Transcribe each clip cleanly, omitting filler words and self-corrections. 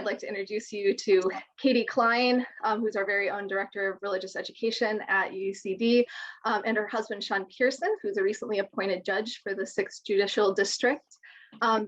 I'd like to introduce you to Katie Kline, who's our very own Director of Religious Education at UUCD, and her husband, Shawn Pearson, who's a recently appointed judge for the 6th Judicial District.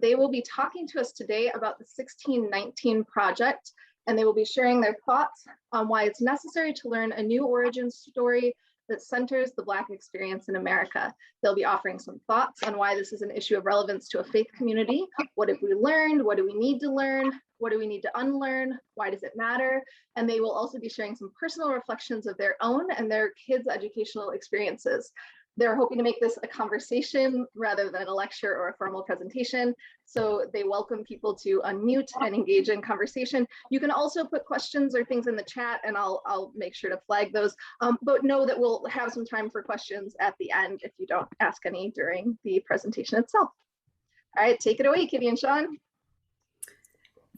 They will be talking to us today about the 1619 project, and they will be sharing their thoughts on why it's necessary to learn a new origin story that centers the Black experience in America. They'll be offering some thoughts on why this is an issue of relevance to a faith community. What have we learned? What do we need to learn? What do we need to unlearn? Why does it matter? And they will also be sharing some personal reflections of their own and their kids' educational experiences. They're hoping to make this a conversation rather than a lecture or a formal presentation. So they welcome people to unmute and engage in conversation. You can also put questions or things in the chat and I'll make sure to flag those. But know that we'll have some time for questions at the end if you don't ask any during the presentation itself. All right, take it away, Katie and Shawn.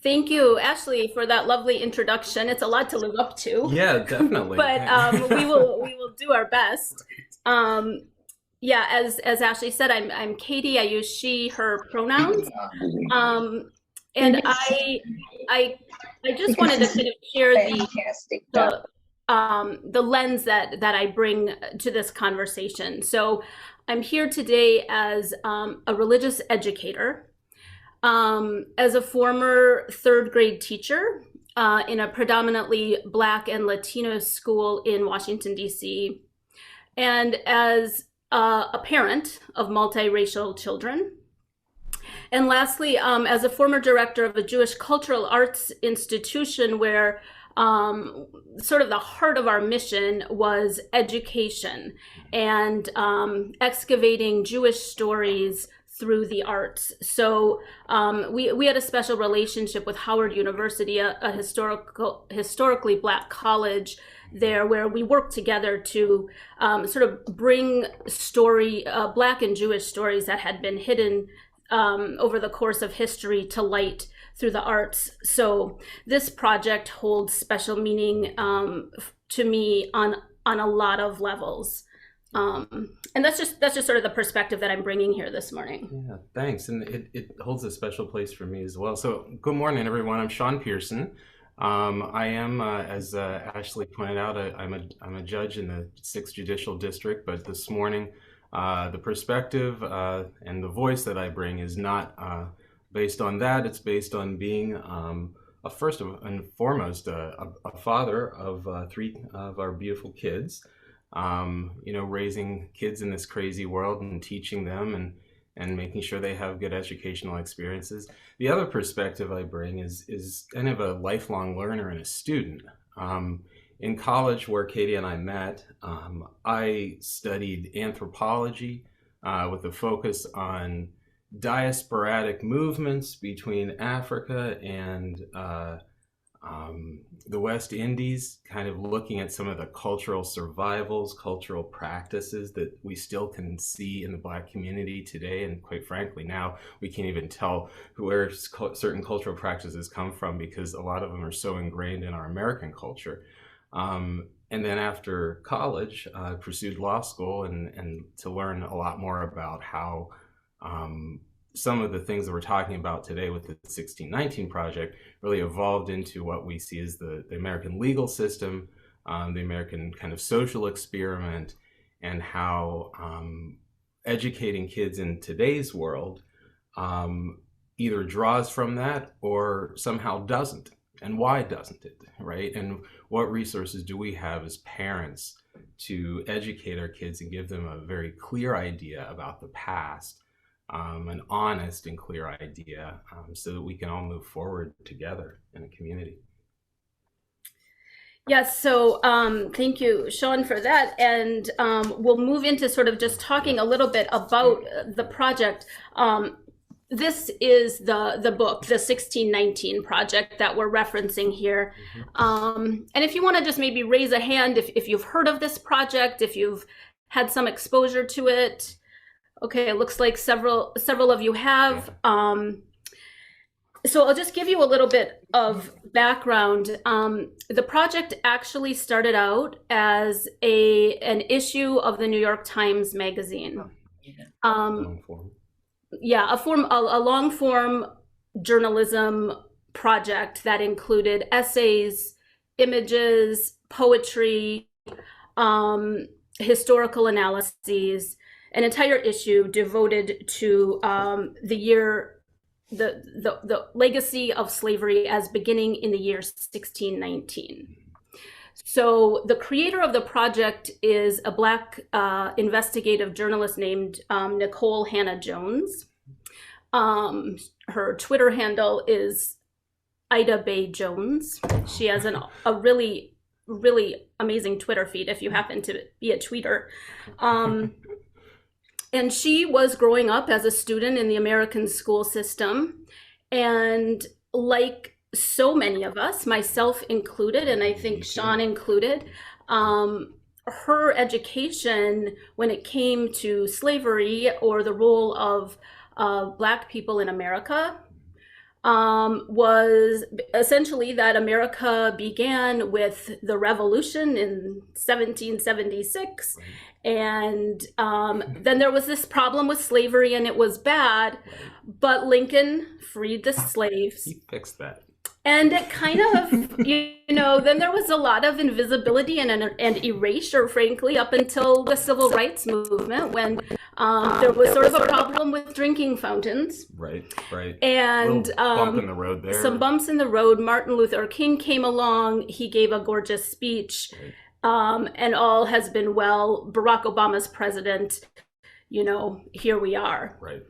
Thank you, Ashley, for that lovely introduction. It's a lot to live up to. Yeah, definitely. But we will do our best. Yeah, as Ashley said, I'm Katie. I use she, her pronouns, and I just wanted to kind of share the lens that I bring to this conversation. So I'm here today as a religious educator. As a former 3rd grade teacher in a predominantly Black and Latino school in Washington, D.C., and as a parent of multiracial children. And lastly, as a former director of a Jewish cultural arts institution where sort of the heart of our mission was education and excavating Jewish stories through the arts. So we had a special relationship with Howard University, a historically Black college there, where we worked together to sort of bring Black and Jewish stories that had been hidden over the course of history to light through the arts. So this project holds special meaning to me on a lot of levels. And that's just sort of the perspective that I'm bringing here this morning. Yeah, thanks. And it holds a special place for me as well. So good morning, everyone. I'm Shawn Pearson. I am, as Ashley pointed out, I'm a judge in the 6th Judicial District, but this morning, the perspective and the voice that I bring is not based on that. It's based on being first and foremost a father of 3 of our beautiful kids. Raising kids in this crazy world and teaching them and making sure they have good educational experiences. The other perspective I bring is kind of a lifelong learner and a student. In college, where Katie and I met, I studied anthropology with a focus on diasporatic movements between Africa and the West Indies, kind of looking at some of the cultural survivals, cultural practices that we still can see in the Black community today. And quite frankly, now we can't even tell where certain cultural practices come from because a lot of them are so ingrained in our American culture. And then after college, I pursued law school and to learn a lot more about how some of the things that we're talking about today with the 1619 project really evolved into what we see as the American legal system, the American kind of social experiment, and how educating kids in today's world either draws from that or somehow doesn't. And why doesn't it, right? And what resources do we have as parents to educate our kids and give them a very clear idea about the past? An honest and clear idea so that we can all move forward together in a community. Yes, so thank you, Shawn, for that. And we'll move into sort of just talking a little bit about the project. This is the book, the 1619 project that we're referencing here. And if you want to just maybe raise a hand if you've heard of this project, if you've had some exposure to it. Okay, it looks like several of you have. So I'll just give you a little bit of background. The project actually started out as an issue of the New York Times Magazine. Yeah, a long form journalism project that included essays, images, poetry, historical analyses, an entire issue devoted to the legacy of slavery as beginning in the year 1619. So the creator of the project is a Black investigative journalist named Nikole Hannah Jones. Her Twitter handle is Ida Bay Jones. She has a really, really amazing Twitter feed if you happen to be a tweeter. And she was growing up as a student in the American school system. And like so many of us, myself included, and I think Shawn included, her education when it came to slavery or the role of Black people in America was essentially that America began with the revolution in 1776. Right. And then there was this problem with slavery and it was bad, but Lincoln freed the slaves. He fixed that. And it kind of, then there was a lot of invisibility and erasure, frankly, up until the civil rights movement when there was sort of a problem with drinking fountains. Right. And bump in the road there. Some bumps in the road. Martin Luther King came along. He gave a gorgeous speech. Right. And all has been well. Barack Obama's president, here we are. Right.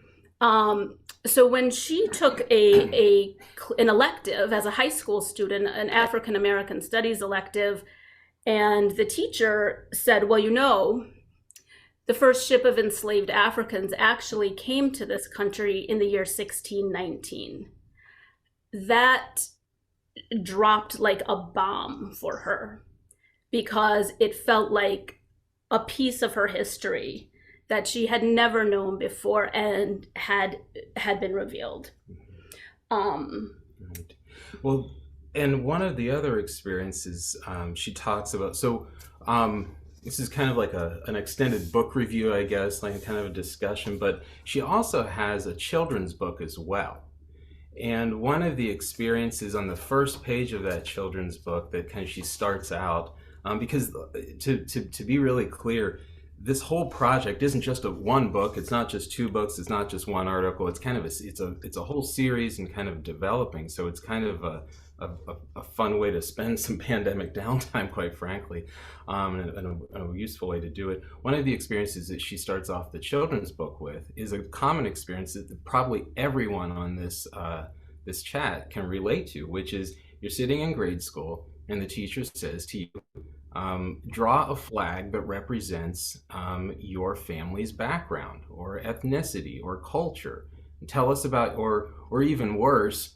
So when she took an elective as a high school student, an African American Studies elective, and the teacher said, well, the first ship of enslaved Africans actually came to this country in the year 1619. That dropped like a bomb for her because it felt like a piece of her history that she had never known before and had been revealed. Right. Well, and one of the other experiences she talks about, this is kind of like an extended book review, I guess, like kind of a discussion, but she also has a children's book as well. And one of the experiences on the first page of that children's book that kind of she starts out, because to be really clear, this whole project isn't just one book. It's not just two books. It's not just one article. It's kind of it's a whole series and kind of developing. So it's kind of a fun way to spend some pandemic downtime, quite frankly, and a useful way to do it. One of the experiences that she starts off the children's book with is a common experience that probably everyone on this chat can relate to, which is you're sitting in grade school and the teacher says to you, draw a flag that represents your family's background or ethnicity or culture. Tell us about, or even worse,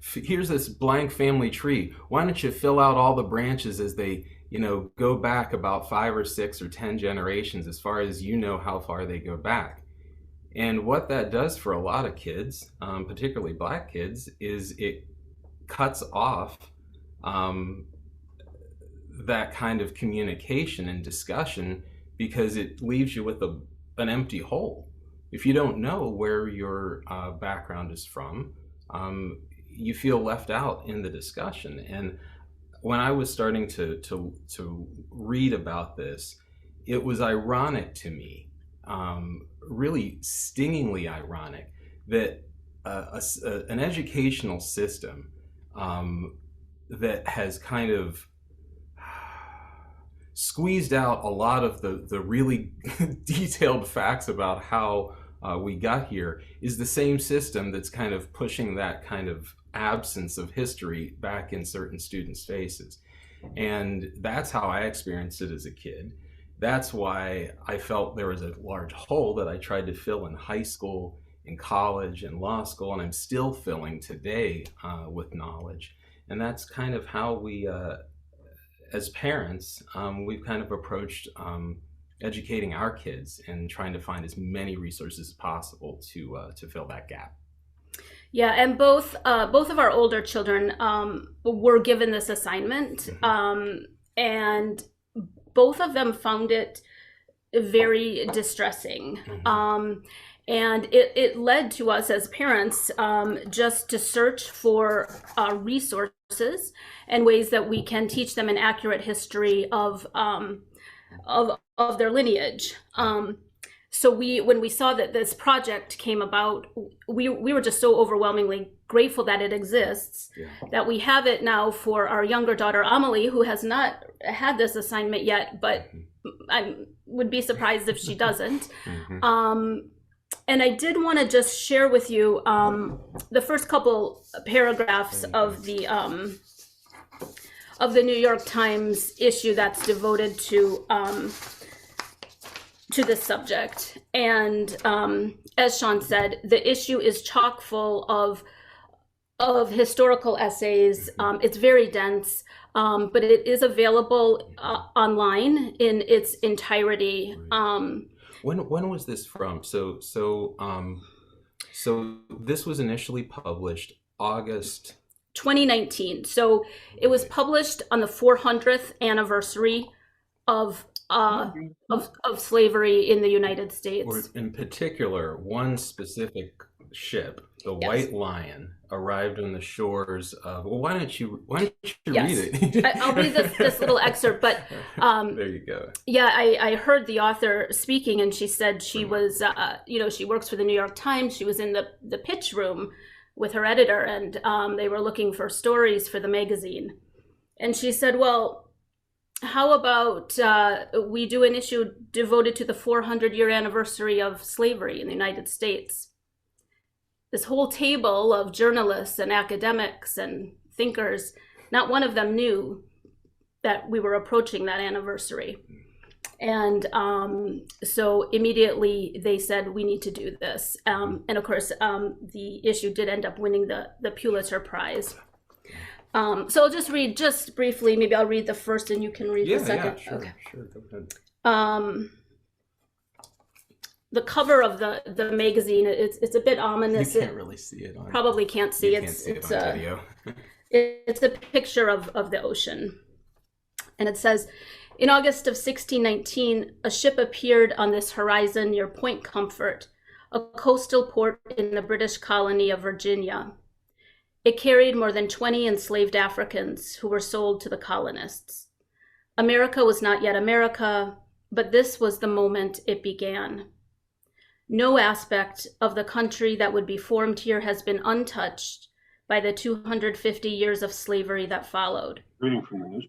here's this blank family tree. Why don't you fill out all the branches as they, go back about 5 or 6 or 10 generations as far as how far they go back. And what that does for a lot of kids, particularly Black kids, is it cuts off that kind of communication and discussion because it leaves you with an empty hole. If you don't know where your background is from, you feel left out in the discussion. And when I was starting to read about this, it was ironic to me, really stingingly ironic, that an educational system that has kind of squeezed out a lot of the really detailed facts about how we got here is the same system that's kind of pushing that kind of absence of history back in certain students' faces. And that's how I experienced it as a kid. That's why I felt there was a large hole that I tried to fill in high school, in college, and law school, and I'm still filling today with knowledge. And that's kind of how we, as parents, we've kind of approached educating our kids and trying to find as many resources as possible to fill that gap. Yeah, and both of our older children were given this assignment, and both of them found it very distressing. And it led to us as parents just to search for resources and ways that we can teach them an accurate history of their lineage. So when we saw that this project came about, we were just so overwhelmingly grateful that it exists, that we have it now for our younger daughter, Amelie, who has not had this assignment yet, but I would be surprised if she doesn't. And I did want to just share with you the first couple paragraphs of the New York Times issue that's devoted to this subject. And as Shawn said, the issue is chock full of historical essays. It's very dense, but it is available online in its entirety. When was this from? So this was initially published August 2019. So it was published on the 400th anniversary of slavery in the United States. Or in particular, one specific ship, the White Lion, arrived on the shores of. Well, why don't you read it? I'll read this little excerpt, but there you go. Yeah, I heard the author speaking, and she said she was, she works for the New York Times. She was in the pitch room with her editor, and they were looking for stories for the magazine. And she said, well, how about we do an issue devoted to the 400-year anniversary of slavery in the United States? This whole table of journalists and academics and thinkers, not one of them knew that we were approaching that anniversary. And so immediately they said, we need to do this. And of course, the issue did end up winning the Pulitzer Prize. So I'll just read just briefly. Maybe I'll read the first and you can read the second. Yeah, sure, okay. Sure, go ahead. The cover of the magazine, it's a bit ominous. You can't really see it on. Probably can't see you it. Can't see it on video. It's a picture of the ocean. And it says, in August of 1619, a ship appeared on this horizon near Point Comfort, a coastal port in the British colony of Virginia. It carried more than 20 enslaved Africans who were sold to the colonists. America was not yet America, but this was the moment it began. No aspect of the country that would be formed here has been untouched by the 250 years of slavery that followed.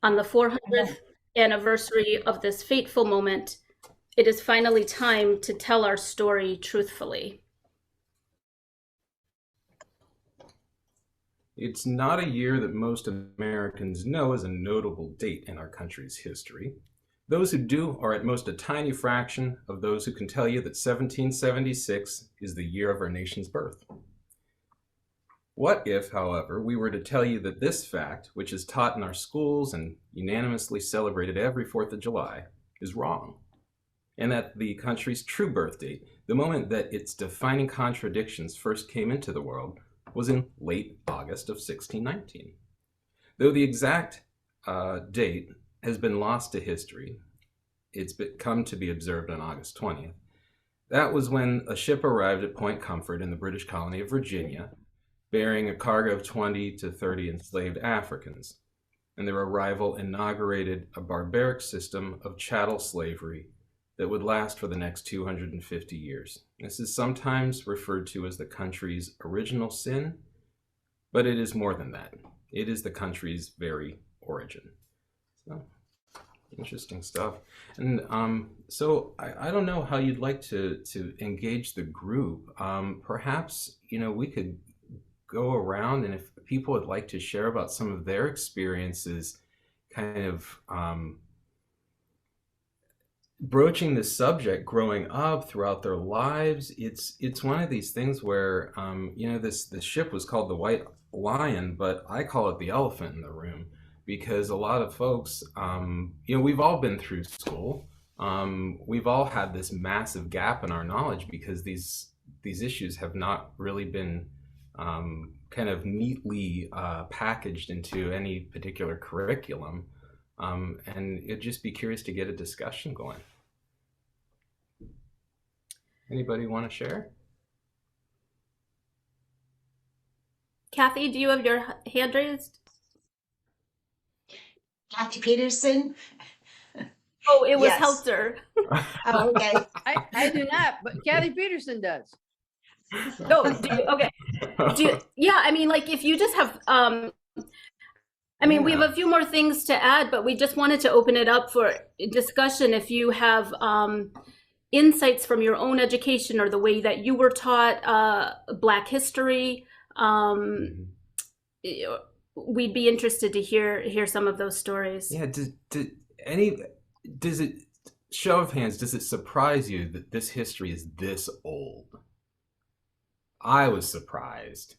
On the 400th anniversary of this fateful moment, it is finally time to tell our story truthfully. It's not a year that most Americans know as a notable date in our country's history. Those who do are at most a tiny fraction of those who can tell you that 1776 is the year of our nation's birth. What if, however, we were to tell you that this fact, which is taught in our schools and unanimously celebrated every 4th of July, is wrong, and that the country's true birth date, the moment that its defining contradictions first came into the world, was in late August of 1619. Though the exact date has been lost to history, it's come to be observed on August 20th. That was when a ship arrived at Point Comfort in the British colony of Virginia, bearing a cargo of 20 to 30 enslaved Africans, and their arrival inaugurated a barbaric system of chattel slavery that would last for the next 250 years. This is sometimes referred to as the country's original sin, but it is more than that. It is the country's very origin. So, interesting stuff. And so I don't know how you'd like to engage the group. Perhaps, we could go around, and if people would like to share about some of their experiences, kind of broaching this subject growing up throughout their lives. It's one of these things where this ship was called the White Lion, but I call it the elephant in the room, because a lot of folks, we've all been through school. We've all had this massive gap in our knowledge because these issues have not really been kind of neatly packaged into any particular curriculum. And it'd just be curious to get a discussion going. Anybody want to share? Kathy, do you have your hand raised? Kathy Peterson? Oh, it was Yes. Helter. Oh, okay. I do not, but Kathy Peterson does. No, okay. Yeah, I mean, like if you just have, I mean, we have a few more things to add, but we just wanted to open it up for discussion. If you have insights from your own education or the way that you were taught Black history, we'd be interested to hear some of those stories. Yeah, does it, show of hands, does it surprise you that this history is this old? I was surprised.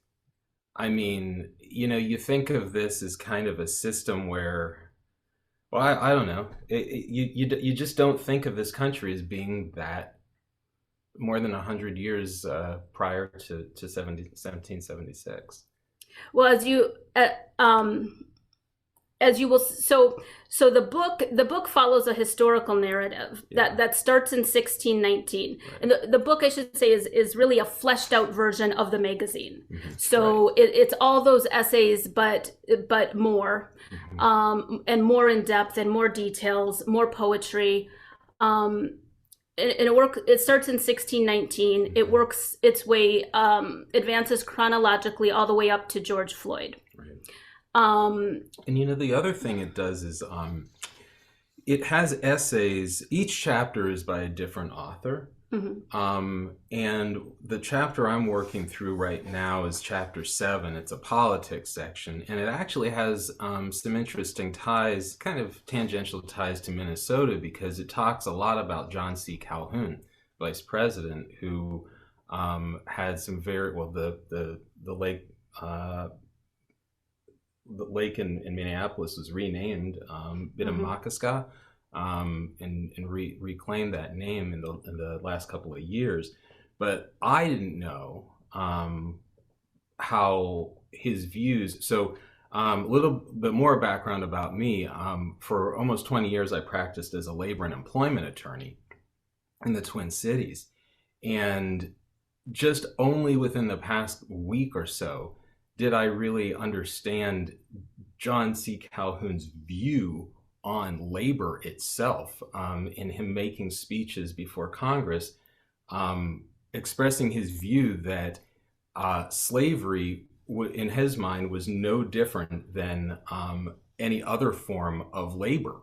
I mean, you know, you think of this as kind of a system where, well, I don't know. You just don't think of this country as being that more than 100 years prior to 1776. Well, as you will, so the book follows a historical narrative that starts in 1619, right. And the book, I should say, is really a fleshed out version of the magazine. Mm-hmm. So right. It's all those essays, but more, mm-hmm. And more in depth and more details, more poetry. And it starts in 1619. Mm-hmm. It works its way, advances chronologically all the way up to George Floyd. Right. And you know, the other thing it does is it has essays. Each chapter is by a different author. Mm-hmm. And the chapter I'm working through right now is chapter 7. It's a politics section, and it actually has some interesting ties, kind of tangential ties to Minnesota, because it talks a lot about John C. Calhoun, vice president, who had some very, well, the lake. The lake in Minneapolis was renamed Binnamaquaska, and reclaimed that name in the last couple of years. But I didn't know how his views. So a little bit more background about me. For almost 20 years, I practiced as a labor and employment attorney in the Twin Cities, and just only within the past week or so did I really understand John C. Calhoun's view on labor itself, in him making speeches before Congress, expressing his view that slavery, in his mind, was no different than any other form of labor.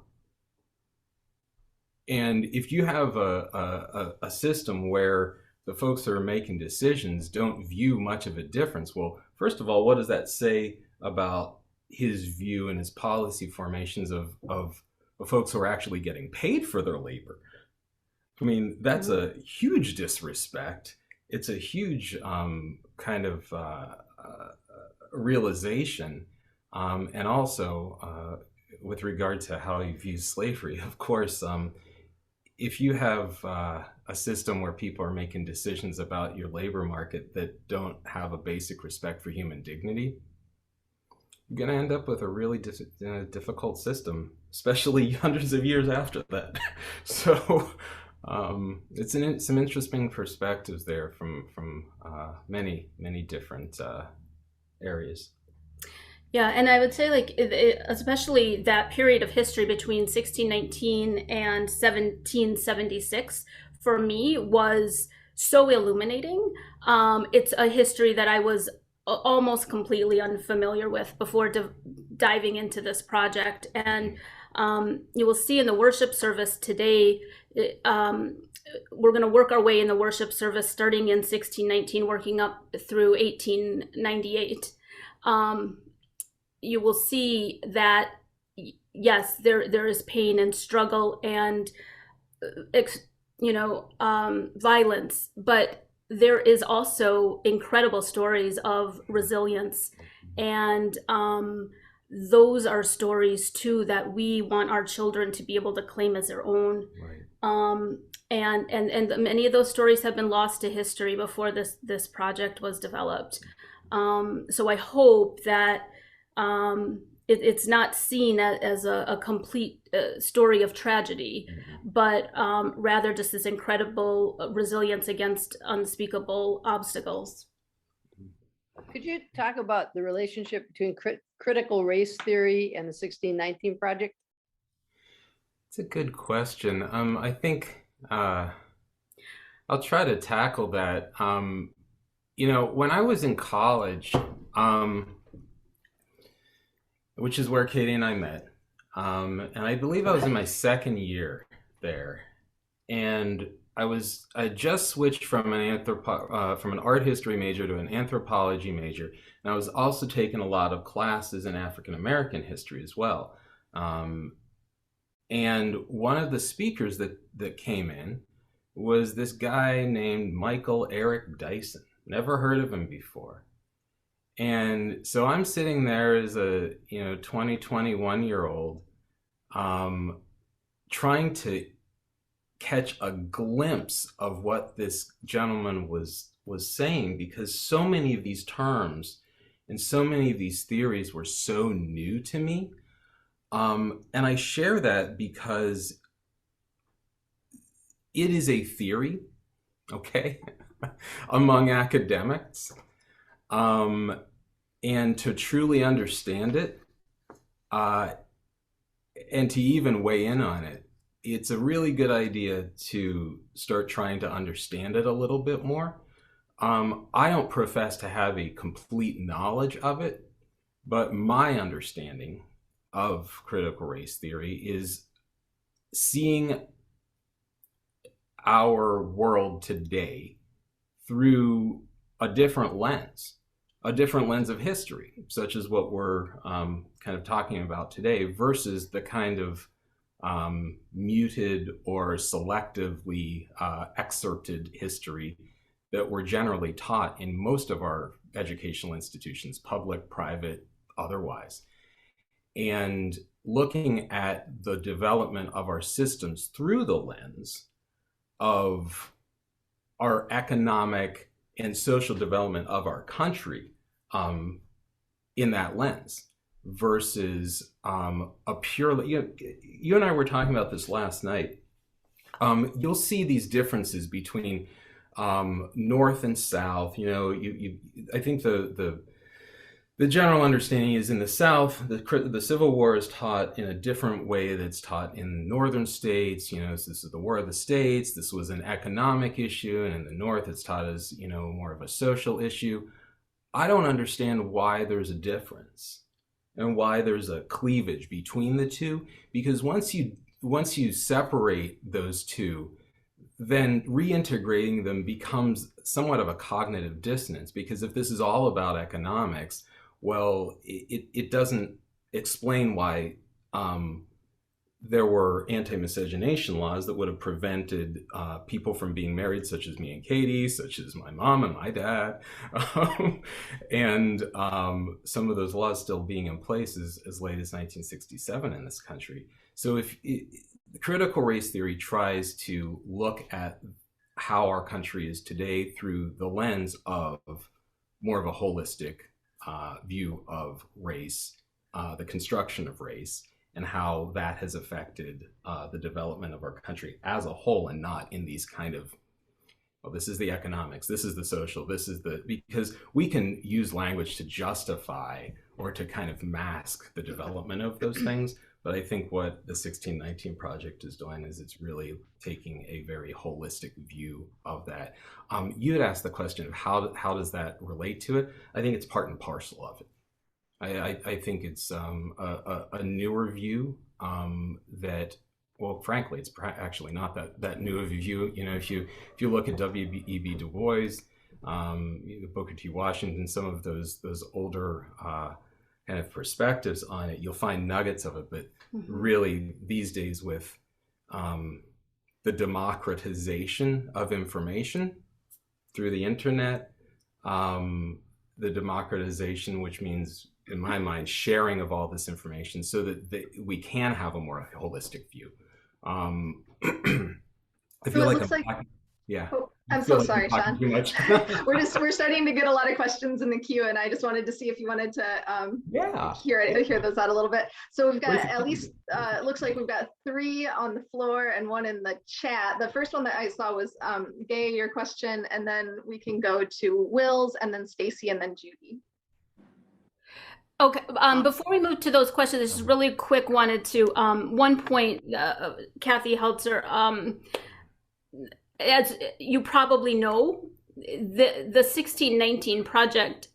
And if you have a system where the folks that are making decisions don't view much of a difference, well, first of all, what does that say about his view and his policy formations of folks who are actually getting paid for their labor? I mean, that's a huge disrespect. It's a huge kind of realization. And also, with regard to how he views slavery, of course, if you have a system where people are making decisions about your labor market that don't have a basic respect for human dignity, you're going to end up with a really difficult system, especially hundreds of years after that. So it's some interesting perspectives there from many different areas. Yeah, and I would say, like, especially that period of history between 1619 and 1776, for me, was so illuminating. It's a history that I was almost completely unfamiliar with before diving into this project. And you will see in the worship service today, we're going to work our way in the worship service starting in 1619, working up through 1898. You will see that, yes, there is pain and struggle and, violence, but there is also incredible stories of resilience. And those are stories, too, that we want our children to be able to claim as their own. Right. And many of those stories have been lost to history before this project was developed. So I hope that it's not seen as a complete story of tragedy, but rather just this incredible resilience against unspeakable obstacles. Could you talk about the relationship between critical race theory and the 1619 Project? It's a good question. I think I'll try to tackle that. When I was in college, which is where Katie and I met, and I believe I was in my second year there, and I just switched from an art history major to an anthropology major, and I was also taking a lot of classes in African American history as well. And one of the speakers that came in was this guy named Michael Eric Dyson. Never heard of him before. And so I'm sitting there as a 20, 21-year-old, trying to catch a glimpse of what this gentleman was saying, because so many of these terms and so many of these theories were so new to me. And I share that because it is a theory, okay, among academics. And to truly understand it, and to even weigh in on it, it's a really good idea to start trying to understand it a little bit more. I don't profess to have a complete knowledge of it, but my understanding of critical race theory is seeing our world today through a different lens of history, such as what we're kind of talking about today, versus the kind of muted or selectively excerpted history that we're generally taught in most of our educational institutions, public, private, otherwise. And looking at the development of our systems through the lens of our economic and social development of our country, in that lens, versus a purely, you and I were talking about this last night. You'll see these differences between North and South. I think the general understanding is in the South, the Civil War is taught in a different way that's taught in northern states. So this is the War of the States. This was an economic issue, and in the North, it's taught as more of a social issue. I don't understand why there's a difference and why there's a cleavage between the two, because once you separate those two, then reintegrating them becomes somewhat of a cognitive dissonance. Because if this is all about economics, well, it doesn't explain why there were anti-miscegenation laws that would have prevented people from being married, such as me and Katie, such as my mom and my dad, and some of those laws still being in place as late as 1967 in this country. So critical race theory tries to look at how our country is today through the lens of more of a holistic view of race, the construction of race, and how that has affected the development of our country as a whole, and not in these kind of, well, this is the economics, this is the social, because we can use language to justify or to kind of mask the development of those things. But I think what the 1619 Project is doing is it's really taking a very holistic view of that. You had asked the question of how does that relate to it? I think it's part and parcel of it. I think it's a newer view that, well, frankly, it's actually not that new of a view. If you look at W.E.B. Du Bois, Booker T. Washington, some of those older kind of perspectives on it, you'll find nuggets of it. But really, these days, with the democratization of information through the internet, the democratization, which means, in my mind, sharing of all this information so that we can have a more holistic view. I feel So it like looks like Yeah. Oh, I I'm feel so like sorry, talking Shawn. too much. We're starting to get a lot of questions in the queue, and I just wanted to see if you wanted to Yeah. hear those out a little bit. So we've got Where's the at least queue? it looks like we've got 3 on the floor and 1 in the chat. The first one that I saw was Gay, your question, and then we can go to Will's, and then Stacy, and then Judy. Okay, before we move to those questions, I just really quick wanted to, one point, Kathy Heltzer, as you probably know, the 1619 project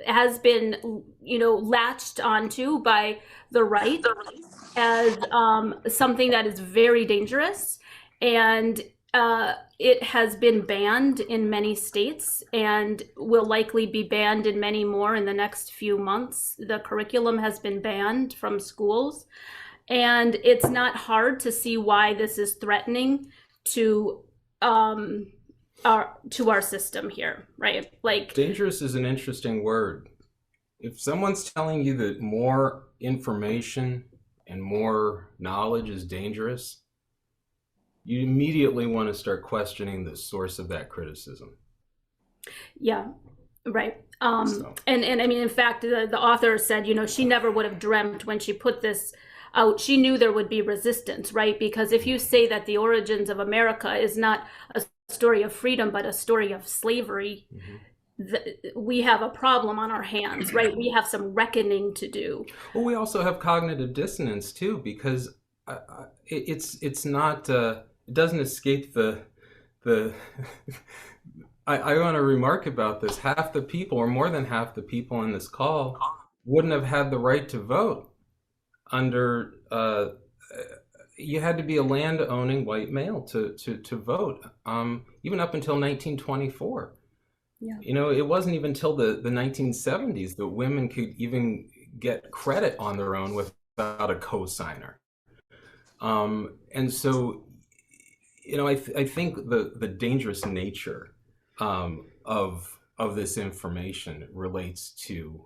has been, latched onto by the right as something that is very dangerous, and it has been banned in many states and will likely be banned in many more in the next few months. The curriculum has been banned from schools, and it's not hard to see why this is threatening to our system here, right? Like, dangerous is an interesting word. If someone's telling you that more information and more knowledge is dangerous, you immediately want to start questioning the source of that criticism. yeah, right. So. And I mean, in fact, the author said, she never would have dreamt when she put this out. She knew there would be resistance, right? Because if you say that the origins of America is not a story of freedom, but a story of slavery, we have a problem on our hands, right? We have some reckoning to do. Well, we also have cognitive dissonance too, because it's not, it doesn't escape the I want to remark about this. Half the people, or more than half the people in this call, wouldn't have had the right to vote under, you had to be a land-owning white male to vote, even up until 1924. Yeah. It wasn't even until the 1970s that women could even get credit on their own without a co-signer. And so, I think the dangerous nature of this information relates to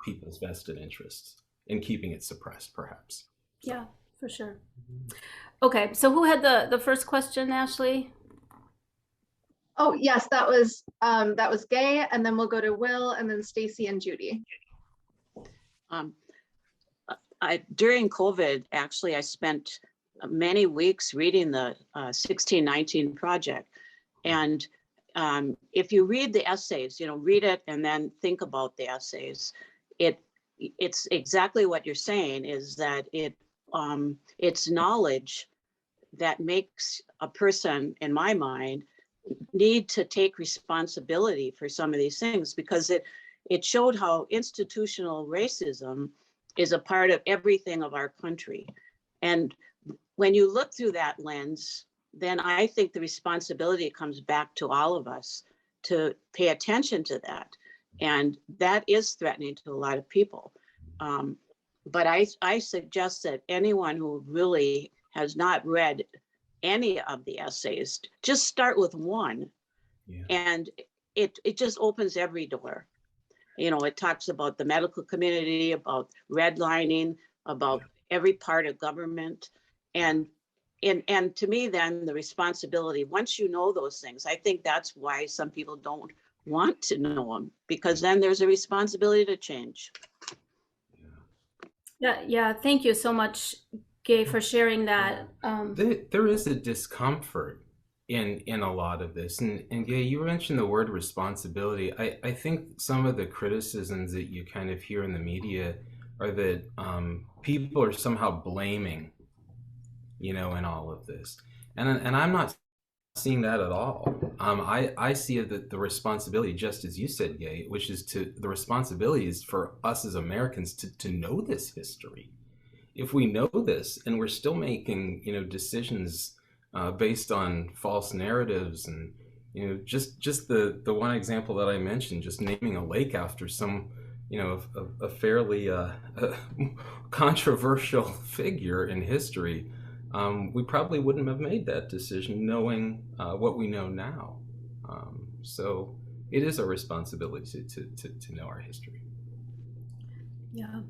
people's vested interests in keeping it suppressed, perhaps. Yeah, for sure. Okay, so who had the first question, Ashley? Oh yes, that was Gay, and then we'll go to Will, and then Stacy and Judy. During COVID, actually, I spent many weeks reading the 1619 project, and if you read the essays, read it and then think about the essays. It's exactly what you're saying, is that it's knowledge that makes a person, in my mind, need to take responsibility for some of these things, because it showed how institutional racism is a part of everything of our country. And when you look through that lens, then I think the responsibility comes back to all of us to pay attention to that. And that is threatening to a lot of people. But I suggest that anyone who really has not read any of the essays, just start with one. Yeah. And it just opens every door. It talks about the medical community, about redlining, about every part of government. And to me, then, the responsibility, once you know those things, I think that's why some people don't want to know them, because then there's a responsibility to change. Yeah. Thank you so much, Gay, for sharing that. There is a discomfort in a lot of this, and Gay, you mentioned the word responsibility. I think some of the criticisms that you kind of hear in the media are that people are somehow blaming, in all of this, and I'm not seeing that at all. I see that the responsibility, just as you said, Gay, which is the responsibility is for us as Americans to know this history. If we know this and we're still making, decisions based on false narratives, and, just the one example that I mentioned, just naming a lake after some, a fairly controversial figure in history, we probably wouldn't have made that decision knowing what we know now. So it is a responsibility to know our history. Yeah.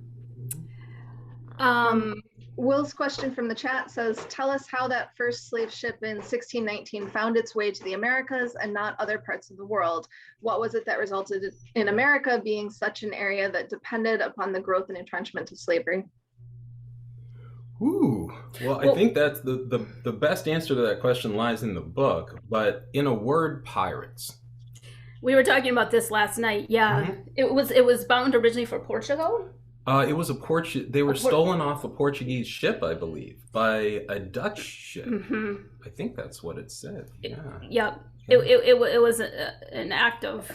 Will's question from the chat says, tell us how that first slave ship in 1619 found its way to the Americas and not other parts of the world. What was it that resulted in America being such an area that depended upon the growth and entrenchment of slavery? Ooh, well, I think that's the best answer to that question lies in the book, but in a word, pirates. We were talking about this last night. Yeah, it was bound originally for Portugal. It was they were stolen off a Portuguese ship, I believe, by a Dutch ship. I think that's what it said. Yeah. It was an act of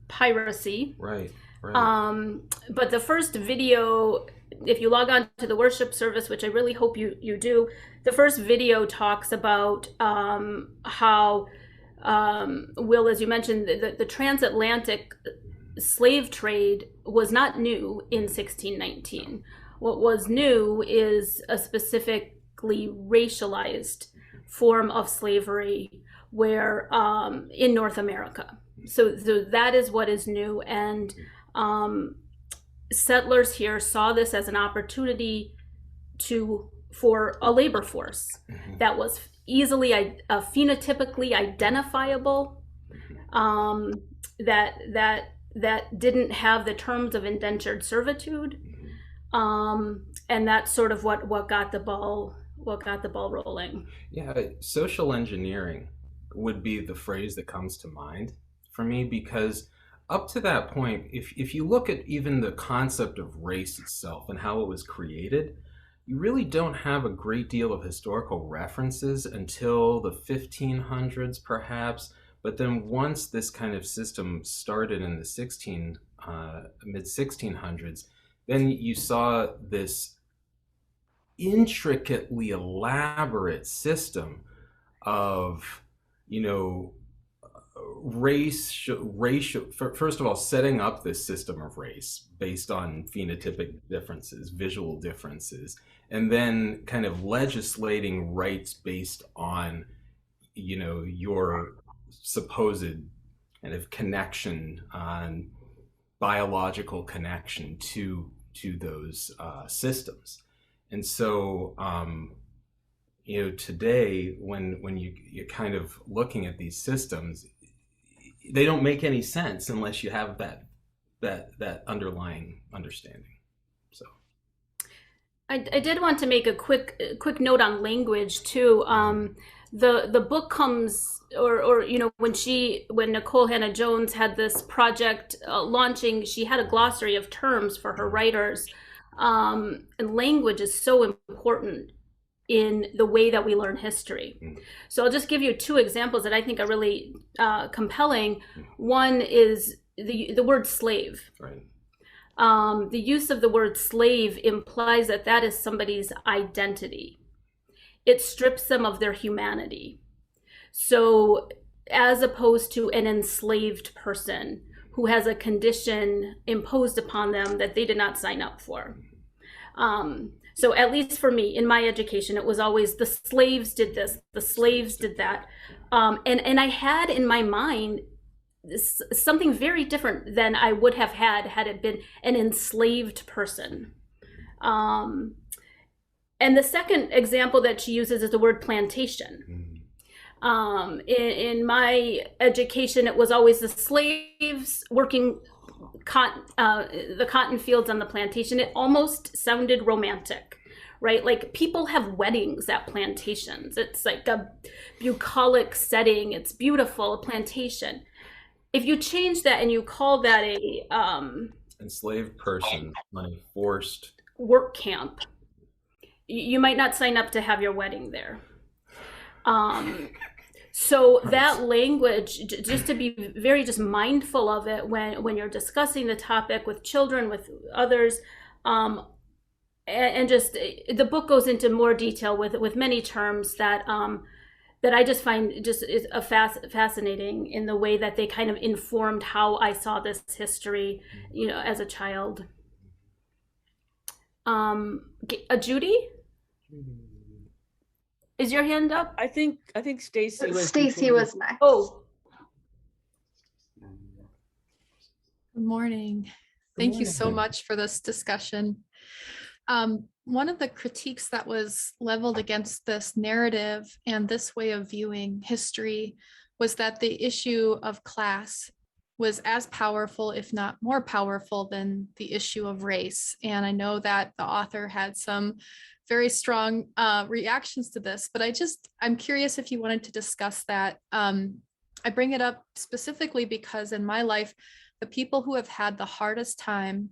piracy. Right. But the first video, if you log on to the worship service, which I really hope you do, the first video talks about how, Will, as you mentioned, the transatlantic slave trade was not new in 1619. What was new is a specifically racialized form of slavery where in North America. So that is what is new, and settlers here saw this as an opportunity for a labor force that was easily phenotypically identifiable, that didn't have the terms of indentured servitude, and that's sort of what got the ball rolling. Yeah, social engineering would be the phrase that comes to mind for me, because up to that point, if you look at even the concept of race itself and how it was created, you really don't have a great deal of historical references until the 1500s, perhaps. But then once this kind of system started in the mid 1600s, then you saw this intricately elaborate system of, racial, first of all, setting up this system of race based on phenotypic differences, visual differences, and then kind of legislating rights based on, your supposed kind of connection, on biological connection to those systems. And so, today, when you're kind of looking at these systems, they don't make any sense unless you have that underlying understanding. So, I did want to make a quick note on language too. The book comes, or when Nikole Hannah-Jones had this project launching, she had a glossary of terms for her writers, and language is so important in the way that we learn history. So I'll just give you two examples that I think are really compelling. One is the word slave. Right. The use of the word slave implies that is somebody's identity. It strips them of their humanity. So as opposed to an enslaved person who has a condition imposed upon them that they did not sign up for. So at least for me, in my education, it was always the slaves did this, the slaves did that. And I had in my mind something very different than I would have had it been an enslaved person. And the second example that she uses is the word plantation. In my education, it was always the slaves working the cotton fields on the plantation. It almost sounded romantic, right? Like people have weddings at plantations. It's like a bucolic setting. It's beautiful, a plantation. If you change that and you call that a enslaved person on a forced work camp, you might not sign up to have your wedding there. So that language, just to be very just mindful of it when you're discussing the topic with children, with others, and just the book goes into more detail with many terms that I just find just is fascinating in the way that they kind of informed how I saw this history, as a child. Judy? Is your hand up? I think Stacy was. Stacy was next. Oh. Good morning. Thank you so much for this discussion. one of the critiques that was leveled against this narrative and this way of viewing history was that the issue of class was as powerful, if not more powerful, than the issue of race. And I know that the author had some very strong reactions to this, but I'm curious if you wanted to discuss that. I bring it up specifically because in my life, the people who have had the hardest time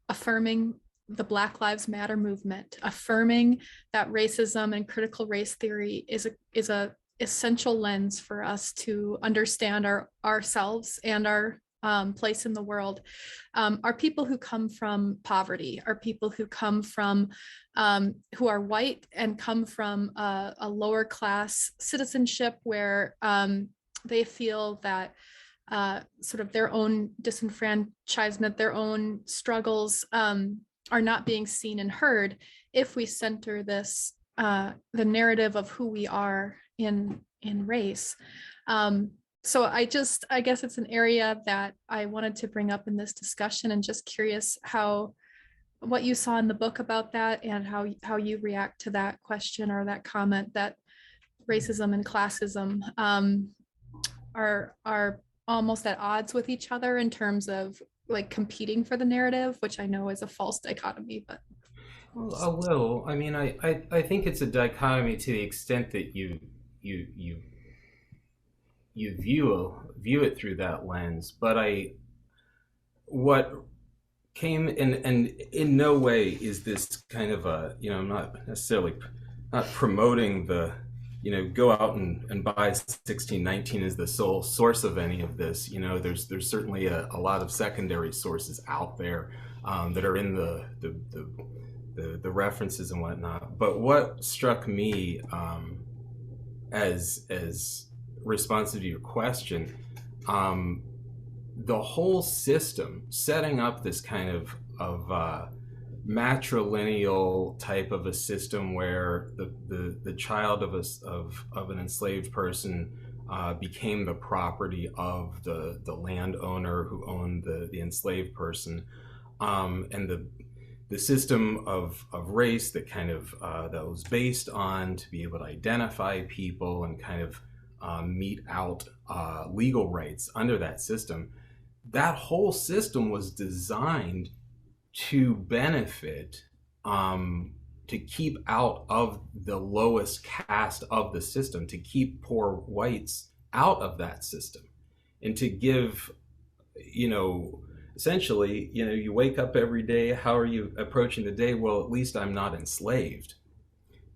affirming the Black Lives Matter movement, affirming that racism and critical race theory is a essential lens for us to understand ourselves and our place in the world, are people who come from poverty, are people who come from who are white and come from a lower class citizenship where they feel that sort of their own disenfranchisement, their own struggles are not being seen and heard if we center this the narrative of who we are in race. So I guess it's an area that I wanted to bring up in this discussion, and just curious what you saw in the book about that, and how you react to that question or that comment that racism and classism are almost at odds with each other in terms of like competing for the narrative, which I know is a false dichotomy, but. Well, a little. I mean, I think it's a dichotomy to the extent that you view it through that lens. But what came and in no way is this kind of I'm not necessarily not promoting the go out and buy 1619 as the sole source of any of this. There's certainly a lot of secondary sources out there that are in the references and whatnot. But what struck me as responsive to your question, the whole system setting up this kind of matrilineal type of a system where the child of an enslaved person became the property of the landowner who owned the enslaved person, and the system of race that kind of that was based on to be able to identify people and kind of mete out legal rights under that system. That whole system was designed to benefit, to keep out of the lowest caste of the system, to keep poor whites out of that system, and to give, essentially, you wake up every day, how are you approaching the day? Well, at least I'm not enslaved.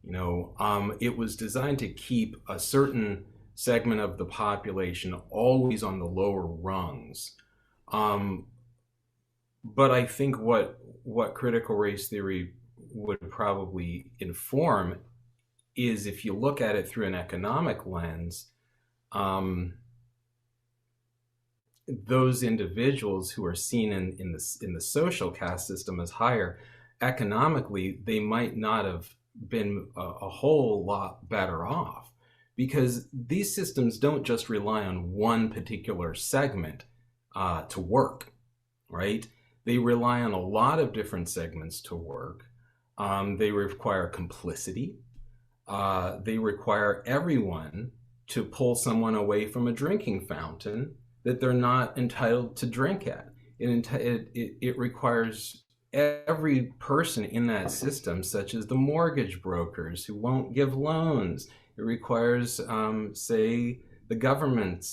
It was designed to keep a certain segment of the population always on the lower rungs. But I think what critical race theory would probably inform is, if you look at it through an economic lens, those individuals who are seen in the social caste system as higher, economically, they might not have been a whole lot better off, because these systems don't just rely on one particular segment to work, right? They rely on a lot of different segments to work. They require complicity. They require everyone to pull someone away from a drinking fountain that they're not entitled to drink at. It requires every person in that system, such as the mortgage brokers who won't give loans. It requires, say, the government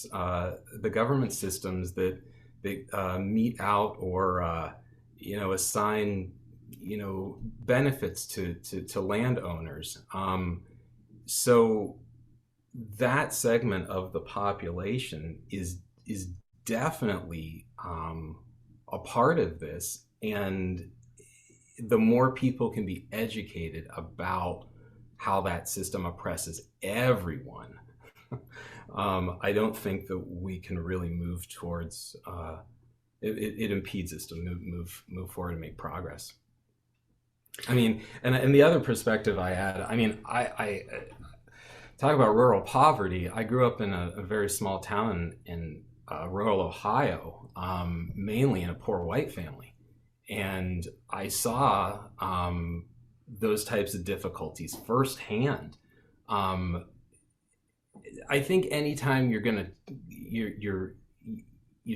systems that mete out or assign benefits to landowners. So that segment of the population is definitely a part of this, and the more people can be educated about how that system oppresses everyone, I don't think that we can really move towards it impedes us to move forward and make progress. I mean, and the other perspective I add, I talk about rural poverty. I grew up in a very small town in rural Ohio, mainly in a poor white family. And I saw those types of difficulties firsthand. I think anytime you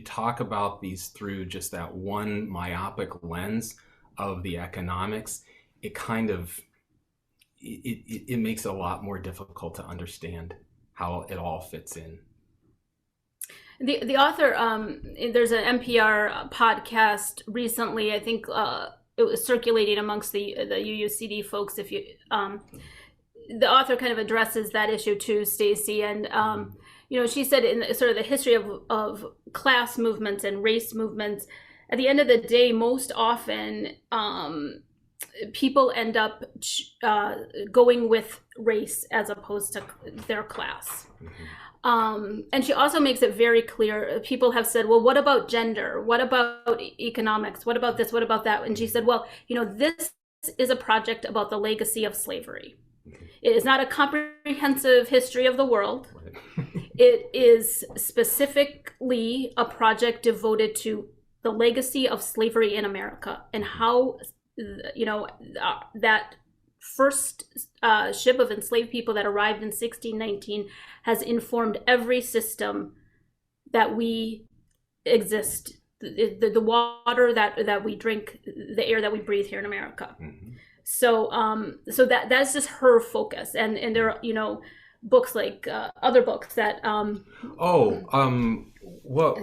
talk about these through just that one myopic lens of the economics, it kind of it makes it a lot more difficult to understand how it all fits in. The author, there's an NPR podcast recently, I think it was circulating amongst the UUCD folks. If you, the author kind of addresses that issue too, Stacy, and she said in sort of the history of class movements and race movements, at the end of the day, most often people end up going with race as opposed to their class. And she also makes it very clear. People have said, well, what about gender? What about economics? What about this? What about that? And she said, well, this is a project about the legacy of slavery. It is not a comprehensive history of the world. It is specifically a project devoted to the legacy of slavery in America and how, that first ship of enslaved people that arrived in 1619 has informed every system that we exist, the water that we drink, the air that we breathe here in America. Mm-hmm. So that's just her focus, and there are books like other books that what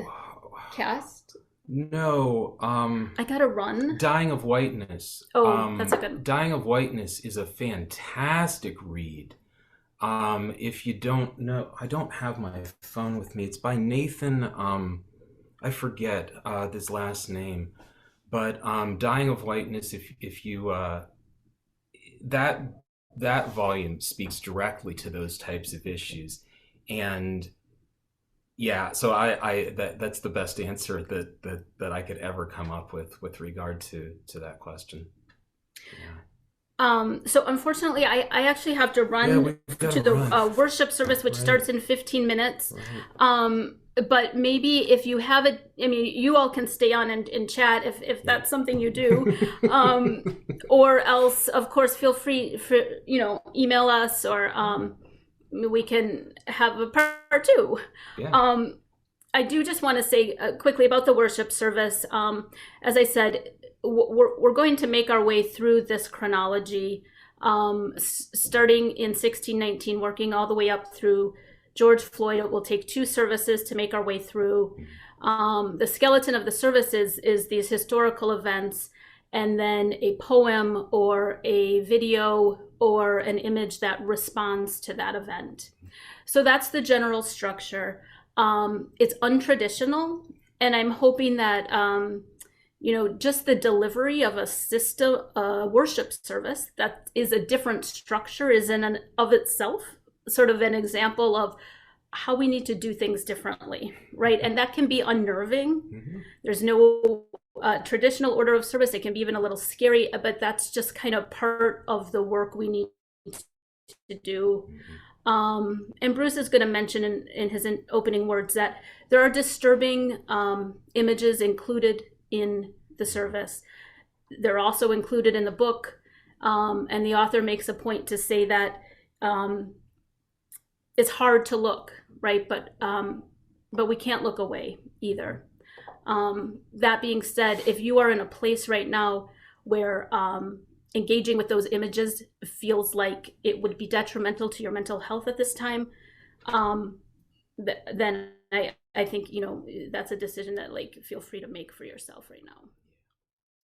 Cast. No, I gotta run. Dying of Whiteness. That's a good. Dying of Whiteness is a fantastic read. If you don't know, I don't have my phone with me. It's by Nathan. I forget his last name, but Dying of Whiteness. If you that volume speaks directly to those types of issues, and yeah, so that's the best answer that I could ever come up with regard to that question. Yeah. So unfortunately, I actually have to run to the worship service, which starts in 15 minutes. Right. But maybe if you have you all can stay on and chat if that's something you do. Or else, of course, feel free for, email us, or we can have a part two. Yeah. I do just want to say quickly about the worship service. As I said, we're going to make our way through this chronology, starting in 1619, working all the way up through George Floyd. It will take 2 services to make our way through. The skeleton of the service is these historical events, and then a poem or a video or an image that responds to that event. So that's the general structure. It's untraditional, and I'm hoping that just the delivery of a worship service that is a different structure is in and of itself sort of an example of how we need to do things differently, right? And that can be unnerving. Mm-hmm. There's no traditional order of service. It can be even a little scary, but that's just kind of part of the work we need to do. Mm-hmm. And Bruce is going to mention in his opening words that there are disturbing images included in the service. They're also included in the book, and the author makes a point to say that it's hard to look, right? But we can't look away either. That being said, if you are in a place right now where engaging with those images feels like it would be detrimental to your mental health at this time, then I think that's a decision that feel free to make for yourself right now.